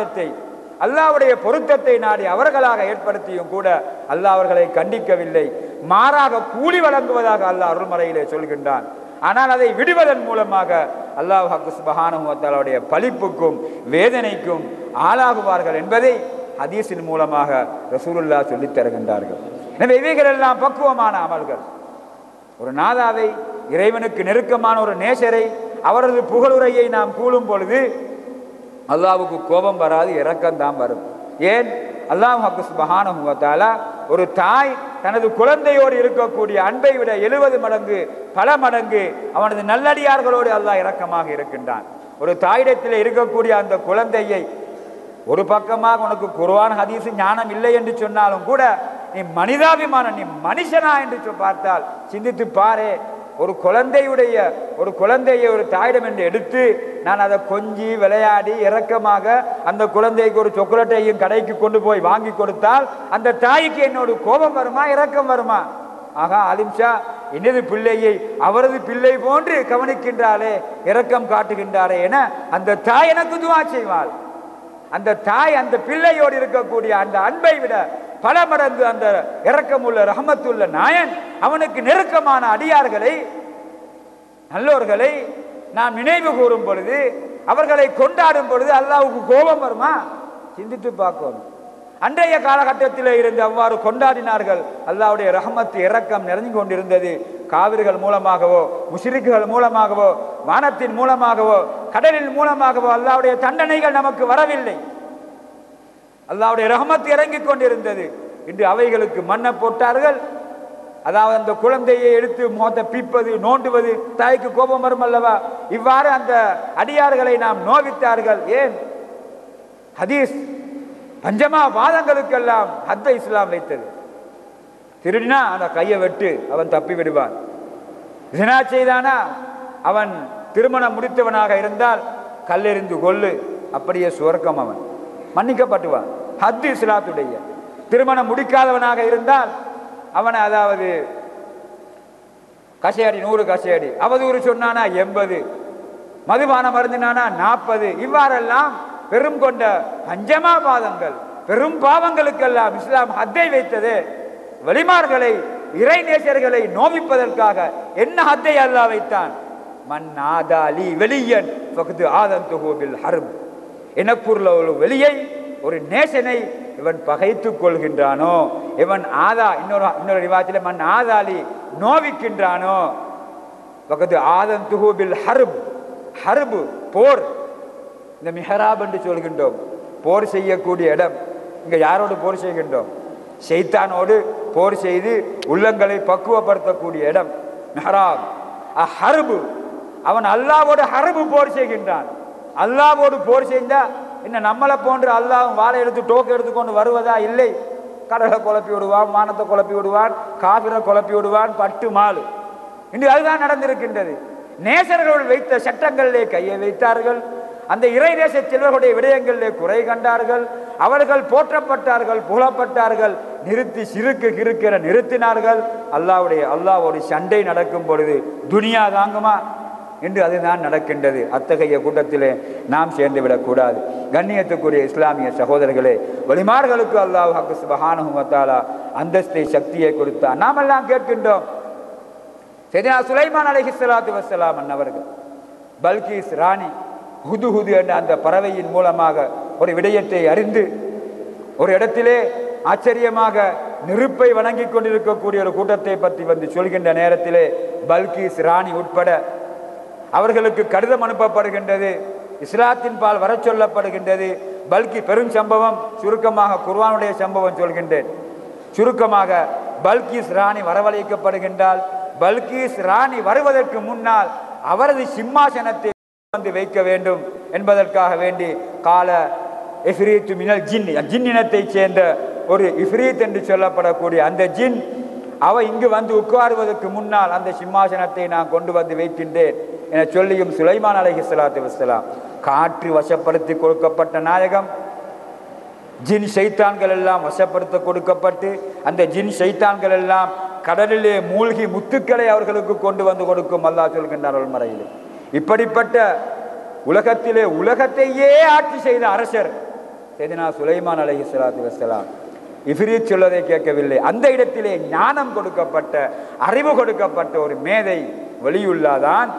விசுவாசத்தை அல்லாஹ்வுடைய பொருத்தத்தை நாடி அவர்களாக ஏற்படுத்தியும் கூட அல்லாஹ் அவர்களை கண்டிக்கவில்லை. மாறாக கூலி வழங்குவதாக அல்லாஹ் அருள்மறையிலே சொல்கின்றான். ஆனால் அதை விடுவதன் மூலமாக அல்லாஹ் சுப்ஹானஹு வ தஆலாவுடைய பழிப்புக்கும் வேதனைக்கும் ஆளாகுவார்கள் என்பதை ஹதீஸின் மூலமாக ரசூலுல்லாஹ் சொல்லித் தருகின்றார்கள். எனவே இவைகள் எல்லாம் பக்குவமான அமல்கள். ஒரு நாதாவை, இறைவனுக்கு நெருக்கமான ஒரு நேசரை, அவரது புகழுரையை நாம் கூறும் பொழுது அல்லாஹ்வுக்கு கோபம் வராது, இரக்கம்தான் வரும். ஏன்? அல்லாஹ் சுப்ஹானஹு வ தஆலா ஒரு தாய் தனது குழந்தையோடு இருக்கக்கூடிய அன்பை விட 70 மடங்கு பல மடங்கு அவனது நல்லடியார்களோடு அல்லாஹ் இரக்கமாக இருக்கின்றான். ஒரு தாயிடத்தில் இருக்கக்கூடிய அந்த குழந்தையை ஒரு பக்கமாக உனக்கு குர்ஆன் ஹதீஸ் ஞானம் இல்லை என்று சொன்னாலும் கூட நீ மனிதாபிமானம், நீ மனுஷனா என்று பார்த்தால் சிந்தித்து பாரே. ஒரு குழந்தையை ஒரு தாயிடம் என்று எடுத்து நான் அதை கொஞ்சி விளையாடி இரக்கமாக அந்த குழந்தைக்கு ஒரு சாக்லேட்டையும் கடைக்கு கொண்டு போய் வாங்கி கொடுத்தால் அந்த தாய்க்கு என்னோட கோபம் வருமா, இரக்கம் வருமா? ஆகா, அலிம்ஷா எனது பிள்ளையை அவரது பிள்ளை போன்று கவனிக்கின்றாளே, இரக்கம் காட்டுகின்றாரே என அந்த தாய் எனக்கு துஆ செய்வாள். அந்த தாய் அந்த பிள்ளையோடு இருக்கக்கூடிய அந்த அன்பை விட பல மடங்கு அந்த இரக்கமுள்ள ரஹமத்துள்ள நாயன் அவனுக்கு நெருக்கமான அடியார்களை, நல்லோர்களை நாம் நினைவு கூறும் பொழுது, அவர்களை கொண்டாடும் பொழுது அல்லாஹ்வுக்கு கோபம் வருமா? சிந்தித்து பார்க்கணும். அன்றைய காலகட்டத்தில் இருந்து அவ்வாறு கொண்டாடினார்கள். அல்லாஹ்வுடைய ரஹமத்து இரக்கம் நிறைஞ்சு கொண்டிருந்தது. காவிர்கள் மூலமாகவோ, முஷ்ரிக்குகள் மூலமாகவோ, வானத்தின் மூலமாகவோ, கடலின் மூலமாகவோ அல்லாஹ்வுடைய தண்டனைகள் நமக்கு வரவில்லை. அல்லாஹ்வுடைய ரஹமத் இறங்கிக் கொண்டிருந்தது. இன்று அவைகளுக்கு மண்ணை போட்டார்கள். அதாவது அந்த குழந்தையை எடுத்து முகத்தை பீப்பது, நோண்டுவது, தாய்க்கு கோபம் வரும் அல்லவா? இவ்வாறு அந்த அடியார்களை நாம் நோவித்தார்கள். ஏன்? ஹதீஸ் பஞ்சமா வாதங்களுக்கெல்லாம் ஹத்தை இஸ்லாம் வைத்தது. திருடினா அந்த கையை வெட்டு, அவன் தப்பி விடுவான். ஜினா செய்தானா அவன் திருமணம் முடித்தவனாக இருந்தால் கல்லெறிந்து கொள்ளு, அப்படியே சுவர்க்கம், அவன் மன்னிக்கப்பட்டுவான். ஹத்து இஸ்லாத்துடைய. திருமணம் முடிக்காதவனாக இருந்தால் அவனை, அதாவது கசையடி 100 கசையடி, அவதூறு சொன்னானா 80, மதுபானம் அருந்தினானா 40. இவ்வாறெல்லாம் பெரும் கொண்ட பஞ்சமா பாதங்கள், பெரும் பாவங்களுக்கெல்லாம் இஸ்லாம் ஹத்தை வைத்தது. வலிமார்களை, இறை நேசர்களை நோவிப்பதற்காக என்ன ஹத்தை அல்லாஹ் வைத்தான்? மன் ஆதாலி வெளியன் ஃபக்து ஆதன்துஹு பில் ஹர்ப். எனக்குள்ள ஒரு வெளியை, ஒரு நேசனை இவன் பகைத்துக் கொள்கின்றானோ, இவன் இன்னொரு ரிவாயத்திலே மன் ஆதாலி நோவிக்கின்றானோ, ஃபக்து ஆதன்துஹு பில் ஹர்ப். ஹர்ப் போர். இந்த மிஹராப் என்று சொல்கின்றோம், போர் செய்யக்கூடிய இடம். இங்க யாரோடு போர் செய்கின்றோம்? ஷைத்தானோடு போர் செய்து உள்ளங்களை பக்குவப்படுத்தக்கூடிய இடம் மிஹராப். ஹர்பு, அவன் அல்லாஹ்வோடு ஹர்பு போர் செய்கின்றான். அல்லாஹ்வோடு போர் செய்தா இன்னும் நம்மளை போன்று அல்லாஹ் வாழை எடுத்து டோக்கு எடுத்துக்கொண்டு வருவதா? இல்லை. கடலை குழப்பி விடுவான், வானத்தை குழப்பி விடுவான், காபிரை குழப்பி விடுவான், பட்டு மாலு. இன்று அதுதான் நடந்திருக்கின்றது. நேசர்கள் வைத்த சட்டங்களிலே கையை வைத்தார்கள். அந்த இறை நேச செல்வர்களுடைய விடயங்களிலே குறை கண்டார்கள். அவர்கள் போற்றப்பட்டார்கள், புகழப்பட்டார்கள். நிறுத்தி சிறுக்கு கிறுக்கிற நிறுத்தினார்கள். அல்லாஹ்வோடு சண்டை நடக்கும் பொழுது துனியா தாங்குமா? என்று அதுதான் நடக்கின்றது. அத்தகைய கூட்டத்திலே நாம் சேர்ந்து விடக்கூடாது. கண்ணியத்துக்குரிய இஸ்லாமிய சகோதரர்களே, வலிமார்களுக்கு அல்லாஹ் சுப்ஹானஹு வ தஆலா அந்தஸ்தை, சக்தியை கொடுத்தார். நாம் எல்லாம் கேட்கின்றோம். சையதுனா சுலைமான் அலைஹிஸ்ஸலாத்து வஸ்ஸலாம் அன்னவர்கள் பல்கீஸ் ராணி ஹுதுஹுது என்ற அந்த பறவையின் மூலமாக ஒரு விடயத்தை அறிந்து ஒரு இடத்திலே ஆச்சரியமாக நெருப்பை வணங்கி கொண்டிருக்கக்கூடிய ஒரு கூட்டத்தை பற்றி வந்து சொல்கின்ற நேரத்திலே பல்கீஸ் ராணி உட்பட அவர்களுக்கு கடிதம் அனுப்பப்படுகின்றது. இஸ்லாத்தின் பால் வர சொல்லப்படுகின்றது. பல்கி பெரும் சம்பவம். சுருக்கமாக குர்ஆனுடைய சம்பவம் சொல்கின்றேன். சுருக்கமாக பல்கீஸ் ராணி வரவழைக்கப்படுகின்றால், பல்கீஸ் ராணி வருவதற்கு முன்னால் அவரது சிம்மாசனத்தை வந்து வைக்க வேண்டும் என்பதற்காக வேண்டி கால இஃப்ரீத் மினல் ஜின், ஜின்னினத்தை சேர்ந்த ஒரு இஃப்ரீத் என்று சொல்லப்படக்கூடிய அந்த ஜின், அவ இங்கு வந்து உட்காருவதற்கு முன்னால் அந்த சிம்மாசனத்தை நான் கொண்டு வந்து வைக்கின்றேன் என சொல்லியும் சுலைமான் அலைஹிஸ்ஸலாத்து வஸ்ஸலாம் காற்று வசப்படுத்தி கொடுக்கப்பட்ட நாயகம். ஜின் ஷைத்தான்கள் எல்லாம் வசப்படுத்த கொடுக்கப்பட்டு அந்த ஜின் ஷைத்தான்கள் எல்லாம் கடலிலே மூழ்கி முத்துக்களை அவர்களுக்கு கொண்டு வந்து கொடுக்கும் அல்லாஹ் சொல்கின்றார் அல்மறையிலே. இப்படிப்பட்ட உலகத்திலே உலகத்தையே ஆட்சி செய்த அரசர் சையதுனா சுலைமான் அலைஹிஸ்ஸலாத்து வஸ்ஸலாம் இஃப்ரீத் சொல்வதை கேட்கவில்லை. அந்த இடத்திலே ஞானம் கொடுக்கப்பட்ட, அறிவு கொடுக்கப்பட்ட ஒரு மேதை வலியுல்லாதான்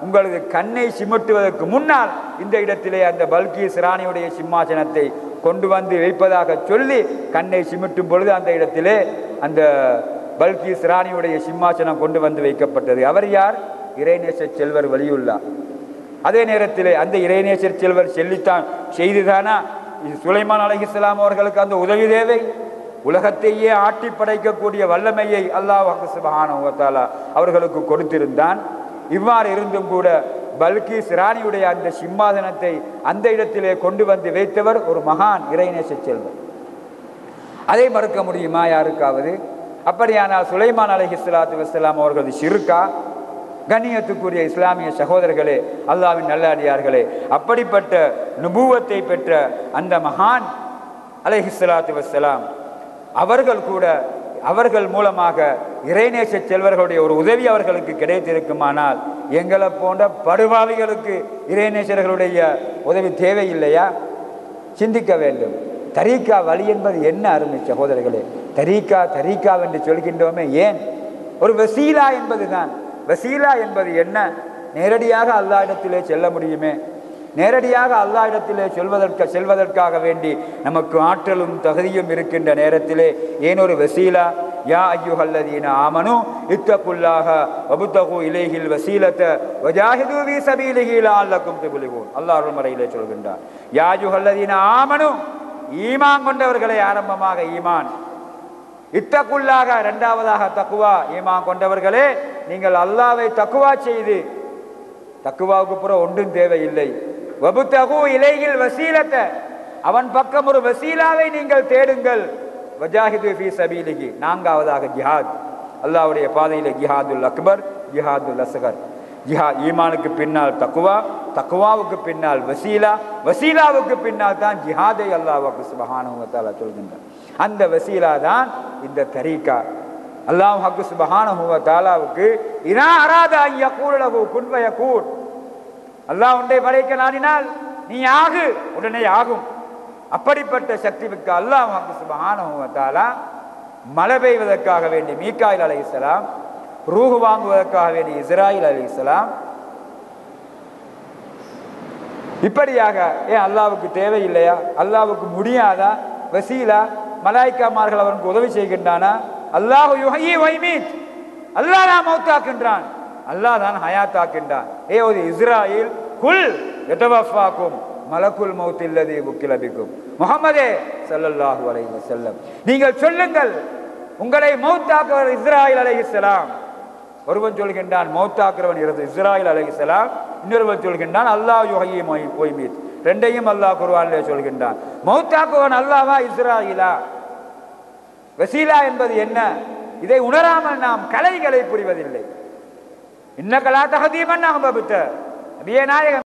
உங்களது கண்ணை சிமிட்டுவதற்கு முன்னால் இந்த இடத்திலே அந்த பல்கீஸ் ராணியுடைய சிம்மாசனத்தை கொண்டு வந்து வைப்பதாக சொல்லி கண்ணை சிமிட்டும் பொழுது அந்த இடத்திலே அந்த பல்கீஸ் ராணியுடைய சிம்மாசனம் கொண்டு வந்து வைக்கப்பட்டது. அவர் யார்? இறைநேச செல்வர் வலியுல்லா. அதே நேரத்திலே அந்த இறைநேசர் செல்வர் செய்துதானா சுலைமான் அலைஹிஸ்ஸலாம் அவர்களுக்கு அந்த உதவி தேவை? உலகத்தையே ஆட்டி படைக்கக்கூடிய வல்லமையை அல்லாஹ் சுப்ஹானஹு வ தஆலா அவர்களுக்கு கொடுத்திருந்தான். இவ்வாறு இருந்தும் கூட பல்கீஸ் ராணியுடைய அந்த சிம்மாசனத்தை அந்த இடத்திலே கொண்டு வந்து வைத்தவர் ஒரு மகான் இறைநேச செல்வர். அதை மறுக்க முடியுமா யாருக்காவது? அப்படியானால் சுலைமான் அலைஹிஸ்ஸலாத்து வஸ்ஸலாம் அவர்களது ஷிர்கா? கண்ணியத்துக்குரிய இஸ்லாமிய சகோதரர்களே, அல்லாஹ்வின் நல்லடியார்களே, அப்படிப்பட்ட நுபுவத்தை பெற்ற அந்த மகான் அலைஹிஸ்ஸலாத்து வஸ்ஸலாம் அவர்கள் கூட அவர்கள் மூலமாக இறைநேச செல்வர்களுடைய ஒரு உதவி அவர்களுக்கு கிடைத்திருக்குமானால் எங்களை போன்ற படுபாவிகளுக்கு இறைநேசர்களுடைய உதவி தேவையில்லையா? சிந்திக்க வேண்டும். தரீக்கா வழி என்பது என்ன அருமை சகோதரர்களே? தரீக்கா என்று சொல்கின்றோமே, ஏன்? ஒரு வசீலா என்பதுதான். வசீலா என்பது என்ன? நேரடியாக அல்லாஹ் இடத்திலே செல்ல முடியுமே. நேரடியாக அல்லாஹ் இடத்திலே செல்வதற்காக வேண்டி நமக்கு ஆற்றலும் தகுதியும் இருக்கின்ற நேரத்திலே ஏன் ஒரு வசீலா? யா அய்யுஹல்லதீன ஆமனு இத்தகுல்லாஹ வபுத்தகு இலைஹில் வசீலத வஜாஹிது ஃபீ சபீலிஹி லஅல்லகும் துஃப்லிஹூன். அல்லாஹ் அருள்மறையிலே சொல்கின்றார், யா அய்யுஹல்லதீன ஆமனு, ஈமான் கொண்டவர்களே, ஆரம்பமாக ஈமான், இத்தகுல்லாக இரண்டாவதாக தக்குவா, ஈமான் கொண்டவர்களே நீங்கள் அல்லாஹ்வை தக்குவா செய்து, தக்குவாவுக்கு புற ஒன்றும் தேவையில்லை, வபுத்தகு இலைஹில் வசீலத, அவன் பக்கம் ஒரு வசீலாவை நீங்கள் தேடுங்கள், வஜாஹிது ஃபீ சபீலிஹி, நான்காவதாக ஜிஹாத், அல்லாஹ்வுடைய பாதையிலே ஜிஹாதுல் அக்பர், ஜிஹாதுல் அஸ்கர். ஈமானுக்கு பின்னால் தக்குவா, தக்குவாவுக்கு பின்னால் வசீலா, வசீலாவுக்கு பின்னால் தான் ஜிஹாதை அல்லாஹ் சுப்ஹானஹு வ தஆலா சொல்கின்றார். அந்த வசீலா தான் இந்த தரீகா. அல்லாஹ் சுப்ஹானஹு வ தஆலாவுக்கு இதா அராதா அன் யகூல லஹு குன் ஃபயகூன், அல்லாஹ் உன்னை படைக்க நாடினால் நீ ஆகு, உடனே ஆகும். அப்படிப்பட்ட சக்தி மிக்க அல்லாஹ் சுப்ஹானஹு வ தஆலா மழை பெய்வதற்காக வேண்டி மீகாயில் அலைஹிஸ்ஸலாம், ரூஹ் வாங்குவதற்காக வேண்டி இஸ்ராயில் அலைஹிஸ்ஸலாம், இப்படியாக ஏன் அல்லாஹ்வுக்கு தேவையில்லையா? அல்லாஹ்வுக்கு முடியாதா? வசீலா மலாய்க்காமார்கள் அவருக்கு உதவி செய்கின்றானா? அல்லாஹ் யுஹ்யி வ யுமீத், அல்லாஹ் தான் மௌத்தாக்கின்றான், அல்லாஹ் தான் ஹயாத்தாக்கின்றான். ஒரு இஸ்ராயில் குல் யதவஃபாக்கும் மலக்குல் மௌத் அல்லதி வக்கில பிக்கும், முஹம்மதே ஸல்லல்லாஹு அலைஹி வஸல்லம், நீங்கள் சொல்லுங்கள் உங்களை மௌத்தாக்குவர் இஸ்ராயில் அலைஹிஸ்ஸலாம். ஒருவன் சொல்கின்றான் மௌத்தாக்குறவன் இஸ்ராயில் அலைஹிஸ்ஸலாம், இன்னொருவன் சொல்கின்றான் அல்லாஹ் யுஹ்யி வ யுமீத். ரெண்டையும் அல்லாஹ் குர்ஆனிலே சொல்கின்றான். மௌத்தாக்குவன் அல்லாஹ்வா இஸ்ராயிலா? வசீலா என்பது என்ன? இதை உணராமல் நாம் கலைகளை புரிவதில்லை. இன்னக லா தஹ்தீ மன் அஹ்பப்த, நபியே நாயகம்